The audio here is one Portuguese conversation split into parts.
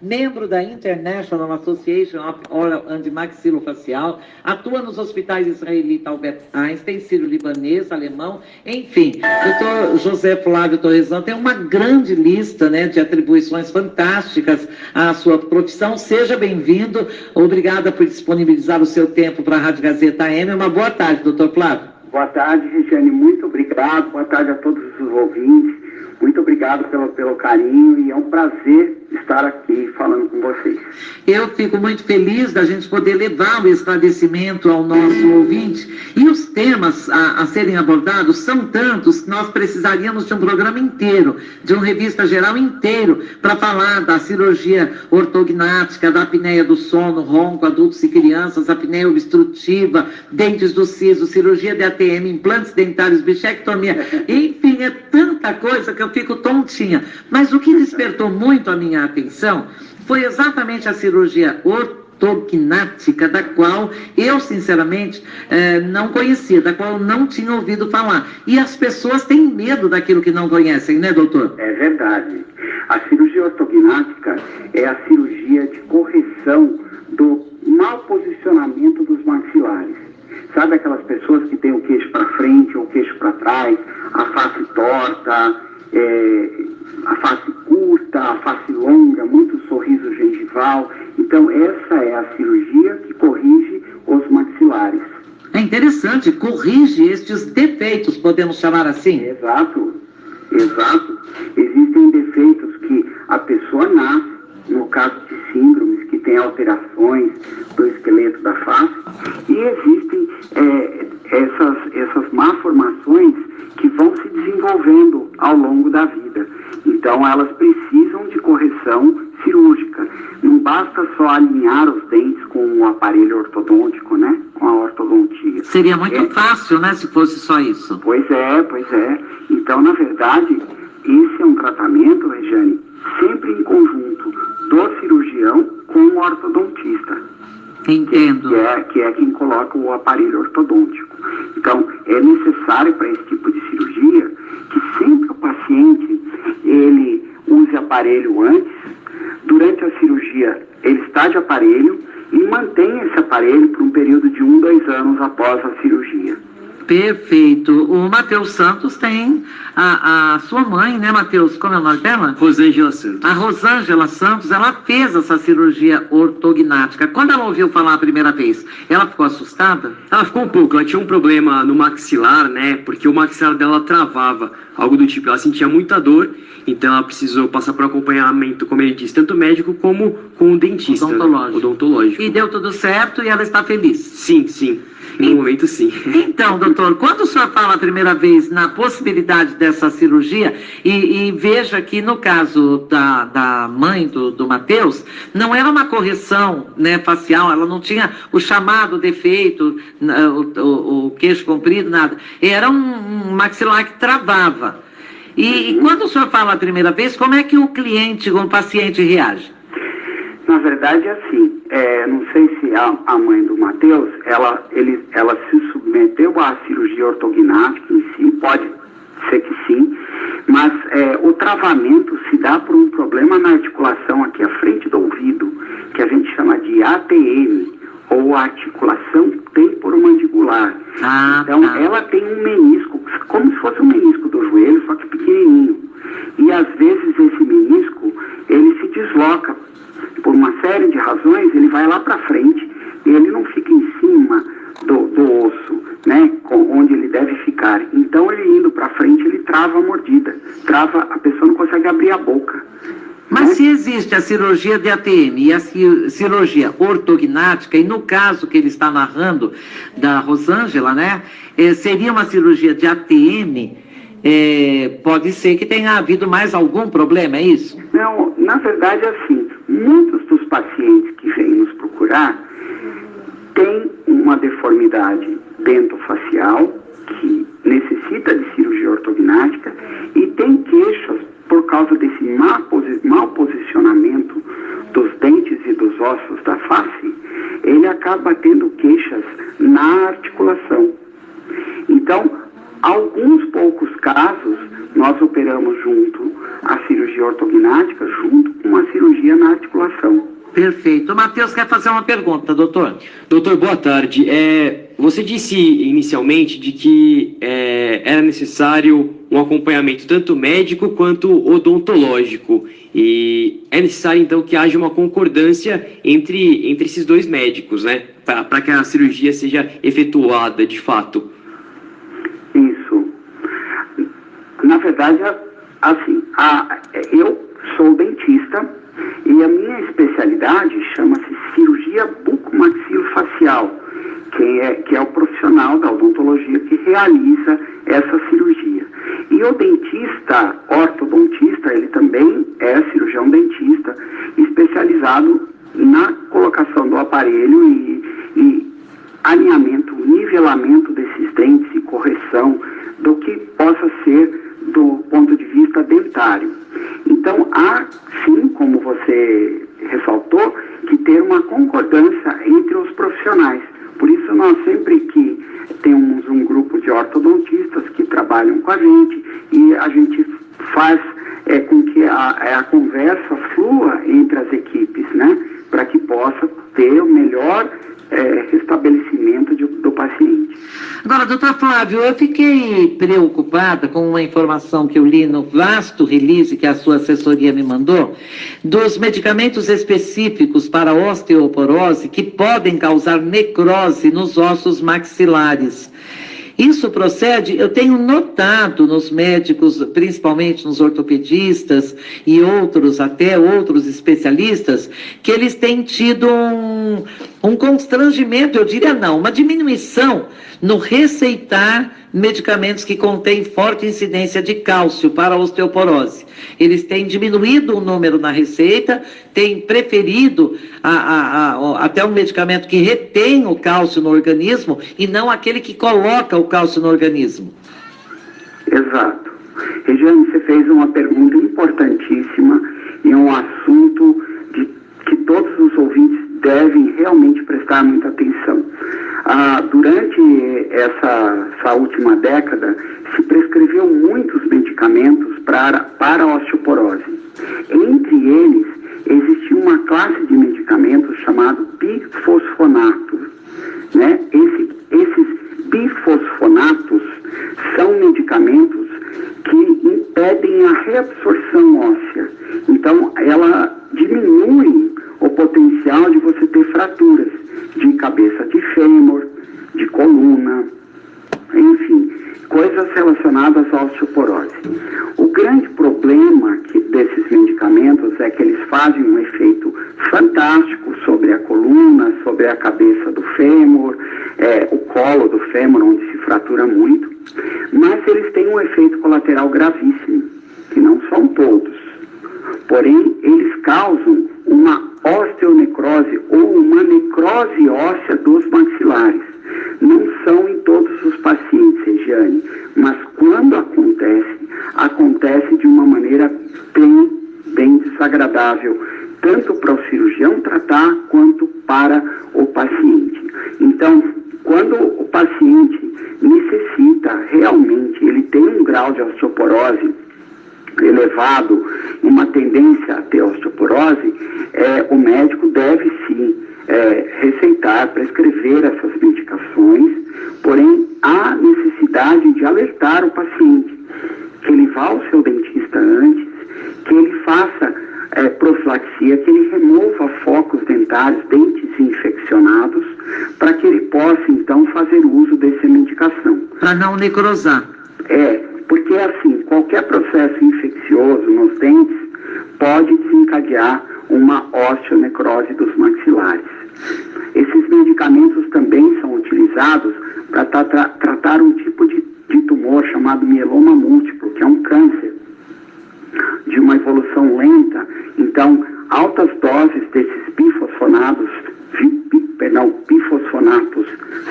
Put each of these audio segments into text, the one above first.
membro da International Association of Oral and Maxilofacial, atua nos hospitais israelita Albert Einstein, sírio-libanês, alemão, enfim. Dr. José Flávio Torresão tem uma grande lista, né, de atribuições fantásticas à sua profissão. Seja bem-vindo, obrigada por disponibilizar o seu tempo para a Rádio Gazeta AM. Uma boa tarde, doutor Flávio. Boa tarde, Regiane, muito obrigado. Boa tarde a todos os ouvintes. Muito obrigado pelo carinho e é um prazer estar aqui falando com vocês. Eu fico muito feliz da gente poder levar o esclarecimento ao nosso ouvinte. E os temas a serem abordados são tantos que nós precisaríamos de um programa inteiro, de uma revista geral inteiro, para falar da cirurgia ortognática, da apneia do sono, ronco, adultos e crianças, apneia obstrutiva, dentes do siso, cirurgia de ATM, implantes dentários, bichectomia, enfim, é tanta coisa que eu fico tontinha. Mas o que despertou muito a minha atenção foi exatamente a cirurgia ortognática, da qual eu, sinceramente, não conhecia, da qual eu não tinha ouvido falar. E as pessoas têm medo daquilo que não conhecem, né, doutor? É verdade. A cirurgia ortognática é a cirurgia de correção do mau posicionamento dos maxilares. Sabe aquelas pessoas que têm o queixo para frente ou o queixo para trás, a face torta, a face curta, a face longa, muito sorriso gengival? Então, essa é a cirurgia que corrige os maxilares. É interessante, corrige estes defeitos, podemos chamar assim? Exato, exato. Existem defeitos que a pessoa nasce, no caso de síndromes, que tem alterações do esqueleto da face, e existem essas malformações que vão se desenvolvendo ao longo da vida. Então, elas precisam de correção cirúrgica. Não basta só alinhar os dentes com o aparelho ortodôntico, né? Com a ortodontia. Seria muito fácil, né, se fosse só isso. Pois é. Então, na verdade, esse é um tratamento, Regiane, sempre em conjunto do cirurgião com o ortodontista. Entendo. Que é quem coloca o aparelho ortodôntico. Então, é necessário para esse tipo de cirurgia que sempre o paciente ele use aparelho antes, durante a cirurgia ele está de aparelho e mantenha esse aparelho por um período de 1-2 anos após a cirurgia. Perfeito. O Matheus Santos tem a sua mãe, né, Matheus? Como é o nome dela? Rosângela Santos. A Rosângela Santos, ela fez essa cirurgia ortognática. Quando ela ouviu falar a primeira vez, ela ficou assustada? Ela ficou um pouco. Ela tinha um problema no maxilar, né? Porque o maxilar dela travava, algo do tipo. Ela sentia muita dor, então ela precisou passar por acompanhamento, como ele disse, tanto médico como com o dentista. Odontológico. E deu tudo certo e ela está feliz? Sim. No momento, sim. Então, doutor, quando o senhor fala a primeira vez na possibilidade dessa cirurgia, e veja que no caso da mãe do Matheus, não era uma correção, né, facial, ela não tinha o chamado defeito, o queixo comprido, nada. Era um maxilar que travava. E quando o senhor fala a primeira vez, como é que o cliente, o paciente reage? Na verdade, é assim, não sei se a mãe do Matheus, ela se submeteu à cirurgia ortognática em si, pode ser que sim, mas o travamento se dá por um problema na articulação aqui à frente do ouvido, que a gente chama de ATM, ou articulação temporomandibular. Então, ela tem um menisco, como se fosse um menisco do joelho, só que pequenininho. E às vezes esse menisco, ele se desloca. Por uma série de razões, ele vai lá para frente e ele não fica em cima do osso, né, onde ele deve ficar. Então, ele indo para frente, ele trava a mordida. A pessoa não consegue abrir a boca. Mas se existe a cirurgia de ATM e a cirurgia ortognática, e no caso que ele está narrando da Rosângela, né, seria uma cirurgia de ATM, pode ser que tenha havido mais algum problema, é isso? Não, na verdade é assim, muitos dos pacientes que vêm nos procurar têm uma deformidade dentofacial que necessita de cirurgia ortognática e tem queixas por causa desse mau posicionamento dos dentes e dos ossos da face, ele acaba tendo queixas na articulação. Então, alguns poucos casos, nós operamos junto a cirurgia ortognática, junto com a cirurgia Perfeito. O Matheus quer fazer uma pergunta, doutor. Doutor, boa tarde. Você disse inicialmente de que era necessário um acompanhamento tanto médico quanto odontológico. E é necessário, então, que haja uma concordância entre esses dois médicos, né? Para que a cirurgia seja efetuada de fato. Isso. Na verdade, assim, eu sou dentista e a minha especialidade chama-se cirurgia bucomaxilofacial, que é o profissional da odontologia que realiza essa cirurgia. E o dentista, ortodontista, ele também é cirurgião dentista, especializado na colocação do aparelho e alinhamento, nivelamento desses dentes e correção do que possa ser do ponto de vista dentário. Então, há, sim, como você ressaltou, que ter uma concordância entre os profissionais. Por isso, nós sempre que temos um grupo de ortodontistas que trabalham com a gente e a gente faz com que a conversa flua entre as equipes, né? Para que possa ter o melhor restabelecimento do paciente. Agora, doutor Flávio, eu fiquei preocupada com uma informação que eu li no vasto release que a sua assessoria me mandou, dos medicamentos específicos para osteoporose que podem causar necrose nos ossos maxilares. Isso procede, eu tenho notado nos médicos, principalmente nos ortopedistas e até outros especialistas, que eles têm tido um constrangimento, eu diria não, uma diminuição no receitar medicamentos que contêm forte incidência de cálcio para a osteoporose. Eles têm diminuído o número na receita, têm preferido até um medicamento que retém o cálcio no organismo e não aquele que coloca o cálcio no organismo. Exato. Regiane, você fez uma pergunta importantíssima e um assunto que todos os ouvintes devem realmente prestar muita atenção. Durante essa última década, se prescreveu muitos medicamentos para a osteoporose. Entre eles, existe uma classe de medicamentos chamado bifosfonato, né? Esses bifosfonatos são medicamentos que impedem a reabsorção óssea. Então, ela diminui o potencial de você ter fraturas de cabeça de fêmur, de coluna, enfim, coisas relacionadas à osteoporose. O grande problema desses medicamentos é que eles fazem um efeito fantástico sobre a coluna, sobre a cabeça do fêmur, o colo do fêmur, onde se fratura muito, mas eles têm um efeito colateral gravíssimo, que não são todos. Porém, eles causam uma osteonecrose ou uma necrose óssea dos maxilares. Não são em todos os pacientes, Regiane, mas quando acontece de uma maneira bem desagradável, tanto para o cirurgião tratar quanto para o paciente. Então, quando o paciente necessita realmente, ele tem um grau de osteoporose elevado, uma tendência a ter osteoporose, o médico deve sim receitar, prescrever essas medicações, porém há necessidade de alertar o paciente, que ele vá ao seu dentista antes, que ele faça profilaxia, que ele remova focos dentários, dentes infeccionados, para que ele possa então fazer uso dessa medicação. Para não necrosar. Porque assim, qualquer processo infeccioso nos dentes pode desencadear uma osteonecrose dos maxilares. Esses medicamentos também são utilizados para tratar um tipo de tumor chamado mieloma múltiplo, que é um câncer de uma evolução lenta. Então, altas doses desses bifosfonatos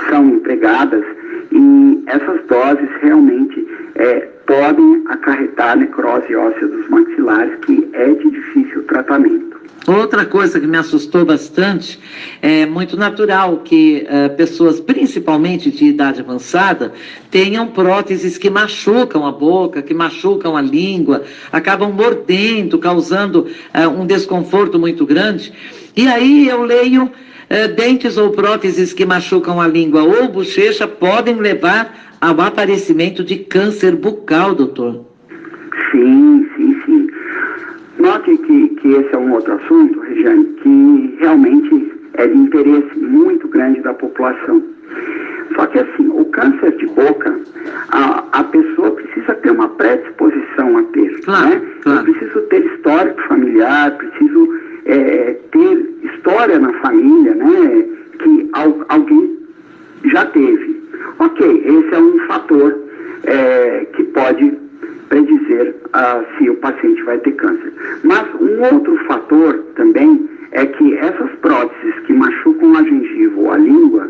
são empregadas e essas doses realmente podem acarretar necrose óssea dos maxilares, que é de difícil tratamento. Outra coisa que me assustou bastante, é muito natural que pessoas, principalmente de idade avançada, tenham próteses que machucam a boca, que machucam a língua, acabam mordendo, causando um desconforto muito grande. E aí eu leio, dentes ou próteses que machucam a língua ou bochecha podem levar ao aparecimento de câncer bucal, doutor. Sim. Note que esse é um outro assunto, Regiane, que realmente é de interesse muito grande da população. Só que assim, o câncer de boca, a pessoa precisa ter uma predisposição a ter, claro, né? Claro. Eu preciso ter histórico familiar, preciso ter história na família, né? Que alguém já teve. Ok, esse é um fator que pode predizer se o paciente vai ter câncer. Mas um outro fator também é que essas próteses que machucam a gengiva ou a língua,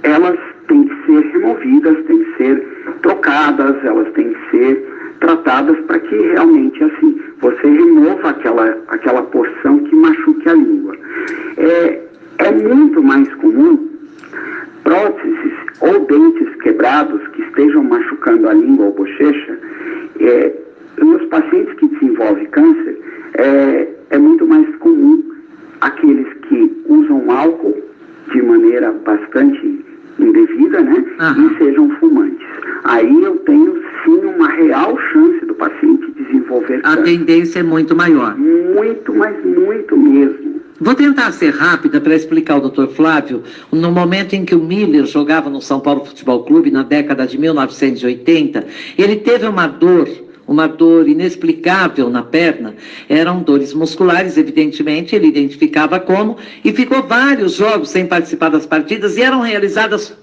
elas têm que ser removidas, têm que ser trocadas, elas têm que ser tratadas para que realmente assim você remova aquela porção que machuque a língua. É muito mais comum próteses ou dentes quebrados que estejam machucando a língua ou bochecha. Nos pacientes que desenvolvem câncer, é muito mais comum aqueles que usam álcool de maneira bastante indevida, né? E sejam fumantes. Aí eu tenho sim uma real chance do paciente desenvolver câncer. A tendência é muito maior. Muito, mas muito mesmo. Vou tentar ser rápida para explicar ao Dr. Flávio. No momento em que o Miller jogava no São Paulo Futebol Clube, na década de 1980, ele teve uma dor inexplicável na perna. Eram dores musculares, evidentemente, ele identificava como, e ficou vários jogos sem participar das partidas, e eram realizados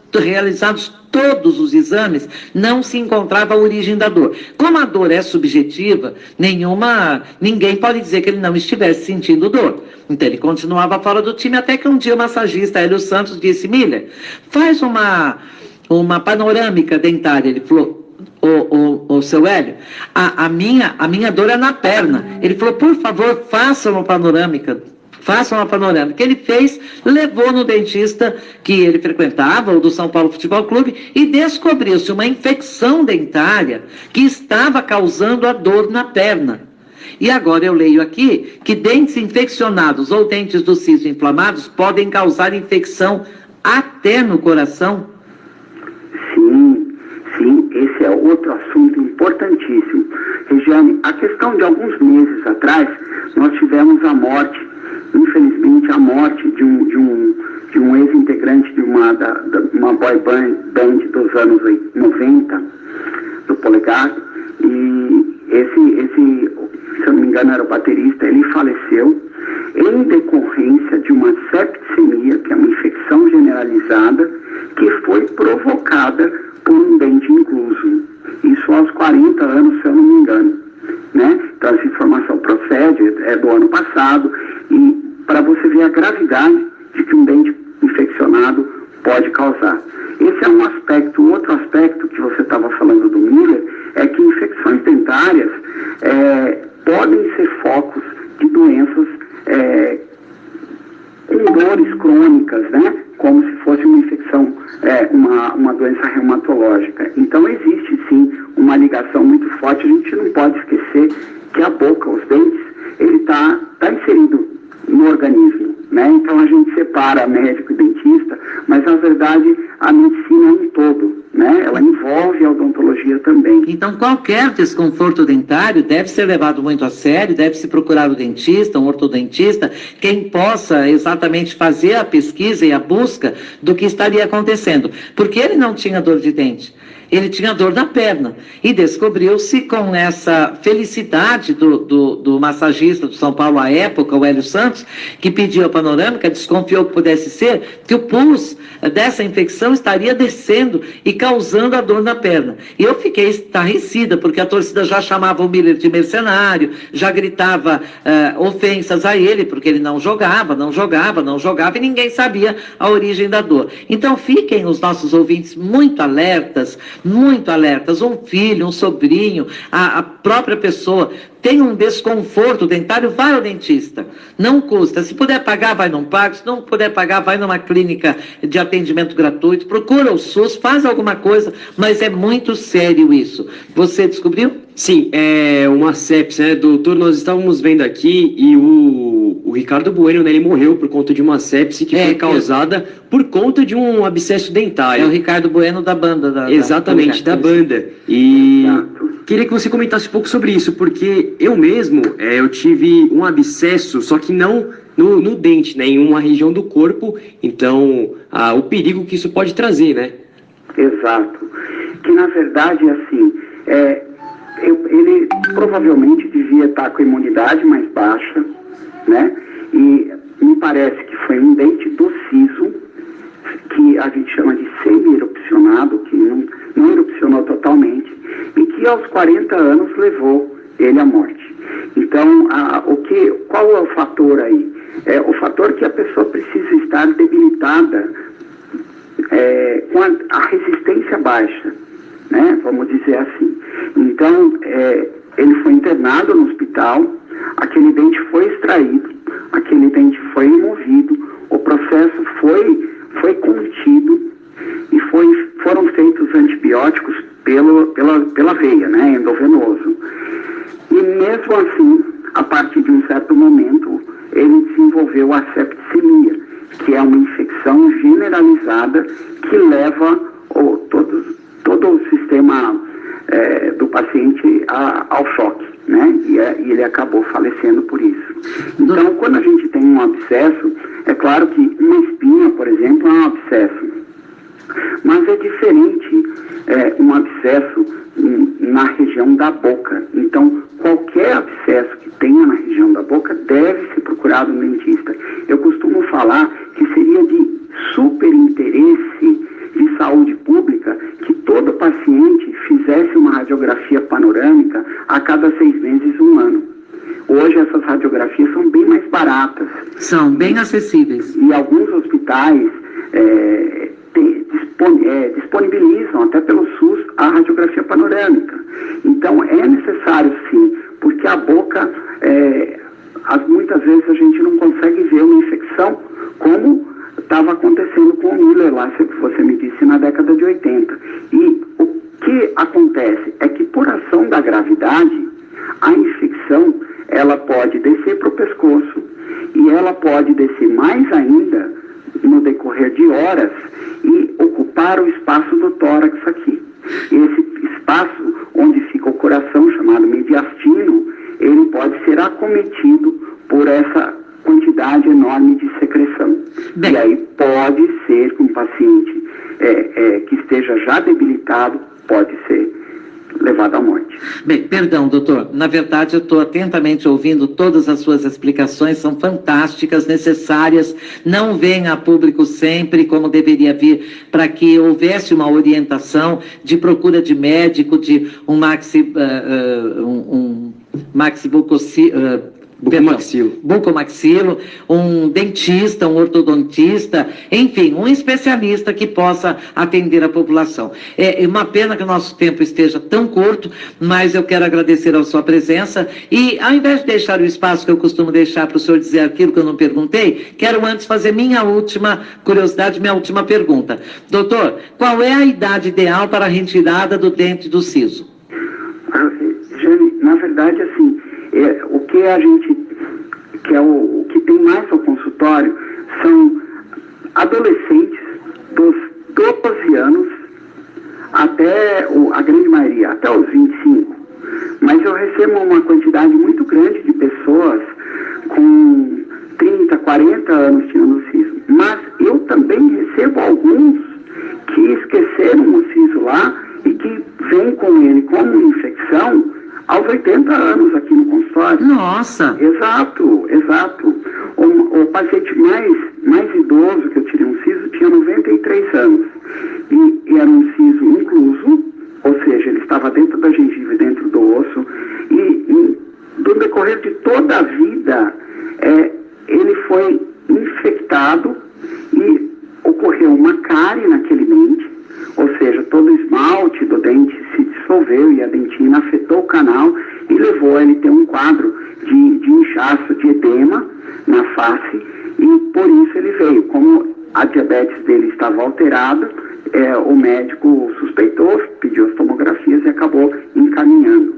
todos os exames, não se encontrava a origem da dor. Como a dor é subjetiva, ninguém pode dizer que ele não estivesse sentindo dor. Então ele continuava fora do time, até que um dia o massagista Hélio Santos disse: Miller, faz uma panorâmica dentária. Ele falou: o seu Hélio, a minha dor é na perna. Ele falou: por favor, faça uma panorâmica. Ele fez, levou no dentista que ele frequentava, o do São Paulo Futebol Clube, e descobriu-se uma infecção dentária que estava causando a dor na perna. E agora eu leio aqui que dentes infeccionados ou dentes do siso inflamados podem causar infecção até no coração. Sim, esse é outro assunto importantíssimo. Regiane, a questão de alguns meses atrás, nós tivemos a morte, infelizmente, de um ex-integrante de uma boy band dos anos 90, do Polegar, e esse, se eu não me engano, era o baterista. Ele faleceu em decorrência de uma septicemia, que é uma infecção generalizada, que foi provocada por um dente incluso. Isso aos 40 anos, se eu não me engano, né? Então essa informação procede, é do ano passado, e para você ver a gravidade de que um dente infeccionado pode causar. Esse é um aspecto. Outro aspecto que você estava falando do Miller é que infecções dentárias podem ser focos de doenças com dores crônicas, né? Como se fosse uma infecção, uma doença reumatológica. Então existe sim uma ligação muito forte. A gente não pode esquecer que a boca, os dentes, ele está inserido no organismo, né? Então a gente separa médico e dentista, mas na verdade a medicina é um todo, né? Ela envolve a odontologia também. Então qualquer desconforto dentário deve ser levado muito a sério, deve se procurar o dentista, um ortodontista, quem possa exatamente fazer a pesquisa e a busca do que estaria acontecendo, porque ele não tinha dor de dente. Ele tinha dor na perna, e descobriu-se com essa felicidade do massagista do São Paulo à época, o Hélio Santos, que pediu a panorâmica, desconfiou que pudesse ser, que o pus dessa infecção estaria descendo e causando a dor na perna. E eu fiquei estarrecida, porque a torcida já chamava o Miller de mercenário, já gritava ofensas a ele, porque ele não jogava, e ninguém sabia a origem da dor. Então fiquem os nossos ouvintes muito alertas, muito alertas. Um filho, um sobrinho, a própria pessoa tem um desconforto dentário, vai ao dentista. Não custa. Se puder pagar, vai num parque. Se não puder pagar, vai numa clínica de atendimento gratuito. Procura o SUS, faz alguma coisa, mas é muito sério isso. Você descobriu? Sim, é uma sepse, né, doutor? Nós estávamos vendo aqui e o Ricardo Bueno, né, ele morreu por conta de uma sepse que foi causada por conta de um abscesso dentário. É o Ricardo Bueno da banda. Exatamente, da banda. E queria que você comentasse um pouco sobre isso, porque eu mesmo, eu tive um abscesso, só que não no dente, né, em uma região do corpo. Então, o perigo que isso pode trazer, né? Exato. Que na verdade, assim, ele provavelmente devia estar com a imunidade mais baixa, né? E me parece que foi um dente do siso, que a gente chama de semi-erupcionado, que não erupcionou totalmente, e que aos 40 anos levou ele à morte. Então, qual é o fator aí? O fator que a pessoa precisa estar debilitada com a resistência baixa, né? Vamos dizer assim. Então, ele foi internado no hospital, aquele dente foi extraído, aquele dente foi removido, o processo foi contido e foram feitos antibióticos pela veia, né? Endovenoso. E mesmo assim, a partir de um certo momento, ele desenvolveu a septicemia, que é uma infecção generalizada que leva todo o sistema do paciente ao choque, né? E ele acabou falecendo por isso. Então, quando a gente tem um abscesso, é claro que uma espinha, por exemplo, é um abscesso. Mas é diferente um abscesso na região da boca. Então, qualquer abscesso que tenha na região da boca deve ser procurado no dentista. Eu costumo falar que seria de super interesse de saúde pública que todo paciente fizesse uma radiografia panorâmica a cada 6 meses, 1 ano. Hoje essas radiografias são bem mais baratas. São bem acessíveis. E alguns hospitais disponibilizam, até pelo SUS, a radiografia panorâmica. Então é necessário sim, porque a boca, muitas vezes a gente não consegue ver uma infecção como estava acontecendo com o Miller lá, que você me disse, na década de 80. E o que acontece é que, por ação da gravidade, a infecção ela pode descer para o pescoço e ela pode descer mais ainda no decorrer de horas e ocupar o espaço do tórax aqui. Esse espaço onde fica o coração, chamado mediastino, ele pode ser acometido por essa quantidade enorme de secreção. E aí pode ser que um paciente que esteja já debilitado pode ser levado à morte. Bem, perdão, doutor. Na verdade, eu estou atentamente ouvindo todas as suas explicações, são fantásticas, necessárias, não vêm a público sempre como deveria vir, para que houvesse uma orientação de procura de médico, de um bucomaxilo, um dentista, um ortodontista, enfim, um especialista que possa atender a população. É uma pena que o nosso tempo esteja tão curto, mas eu quero agradecer a sua presença e, ao invés de deixar o espaço que eu costumo deixar para o senhor dizer aquilo que eu não perguntei, quero antes fazer minha última curiosidade, minha última pergunta. Doutor, qual é a idade ideal para a retirada do dente do siso? Jane, na verdade, assim, o que tem mais ao consultório são adolescentes dos 12 anos até a grande maioria, até os 25. Mas eu recebo uma quantidade muito grande de pessoas com 30, 40 anos tirando o siso. Mas eu também recebo alguns que esqueceram o siso lá e que vêm com ele como infecção aos 80 anos aqui no consultório. Nossa! Exato. O paciente mais idoso que eu tirei um siso tinha 93 anos. E era um siso incluso, ou seja, ele estava dentro da gengiva e dentro do osso. E do decorrer de toda a vida, ele foi infectado e ocorreu uma cárie naquele dente, ou seja, todo o esmalte do na face, e por isso ele veio. Como a diabetes dele estava alterada, o médico suspeitou, pediu as tomografias e acabou encaminhando.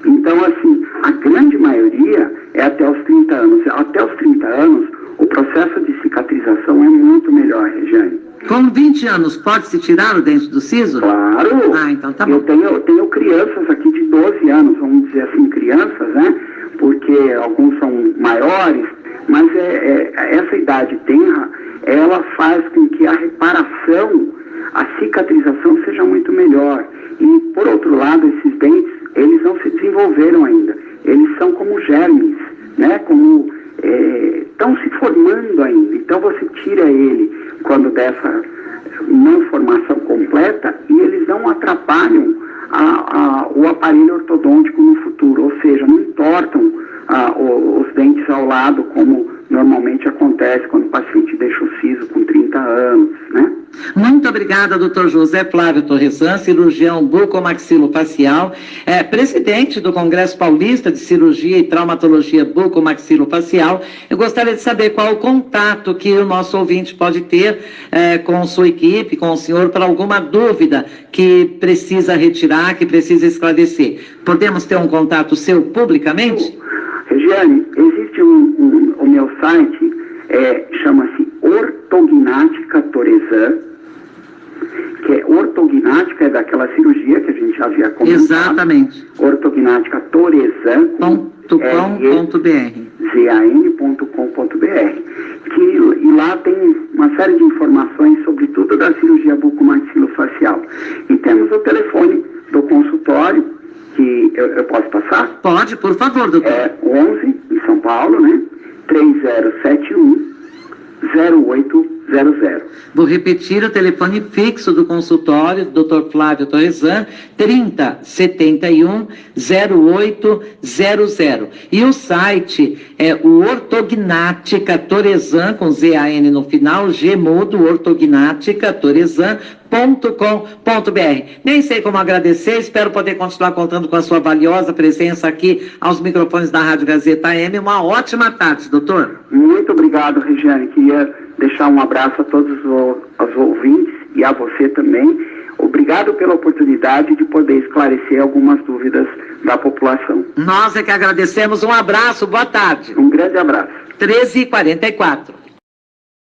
Então, assim, a grande maioria é até os 30 anos. Até os 30 anos, o processo de cicatrização é muito melhor, Regiane. Com 20 anos, pode-se tirar o dente do siso? Claro! Então tá bom. Eu tenho crianças aqui de 12 anos, vamos dizer assim, crianças, né? Porque alguns são maiores, mas essa idade tenra, ela faz com que a reparação, a cicatrização seja muito melhor. E, por outro lado, esses dentes, eles não se desenvolveram ainda. Eles são como germes, né? Como estão se formando ainda. Então, você tira ele quando dessa não formação completa e eles não atrapalham o aparelho ortodôntico no futuro. Ou seja, não entortam os dentes ao lado, como normalmente acontece quando o paciente deixa o siso com 30 anos, né? Muito obrigada, Dr. José Flávio Torresan, cirurgião bucomaxilofacial, presidente do Congresso Paulista de Cirurgia e Traumatologia Bucomaxilofacial. Eu gostaria de saber qual o contato que o nosso ouvinte pode ter com sua equipe, com o senhor, para alguma dúvida que precisa retirar, que precisa esclarecer. Podemos ter um contato seu publicamente? Regiane, existe o meu site, chama-se Ortognática Torresan, que é ortognática, é daquela cirurgia que a gente já havia comentado. Exatamente. Ortognática Torresan. .com.br, e lá tem uma série de informações sobre tudo da cirurgia bucomaxilofacial. E temos o telefone do consultório, que eu posso passar? Pode, por favor, doutor. 11, em São Paulo, né? 3071-0800. Vou repetir o telefone fixo do consultório do Dr. Flávio Torresan, 3071-0800. E o site é o Ortognática Torresan, com ZAN no final, Gmudo, Ortognática Torresan.com.br. Nem sei como agradecer, espero poder continuar contando com a sua valiosa presença aqui aos microfones da Rádio Gazeta AM. Uma ótima tarde, doutor. Muito obrigado, Regiane. Queria deixar um abraço a todos os ouvintes e a você também. Obrigado pela oportunidade de poder esclarecer algumas dúvidas da população. Nós é que agradecemos. Um abraço, boa tarde. Um grande abraço. 13h44.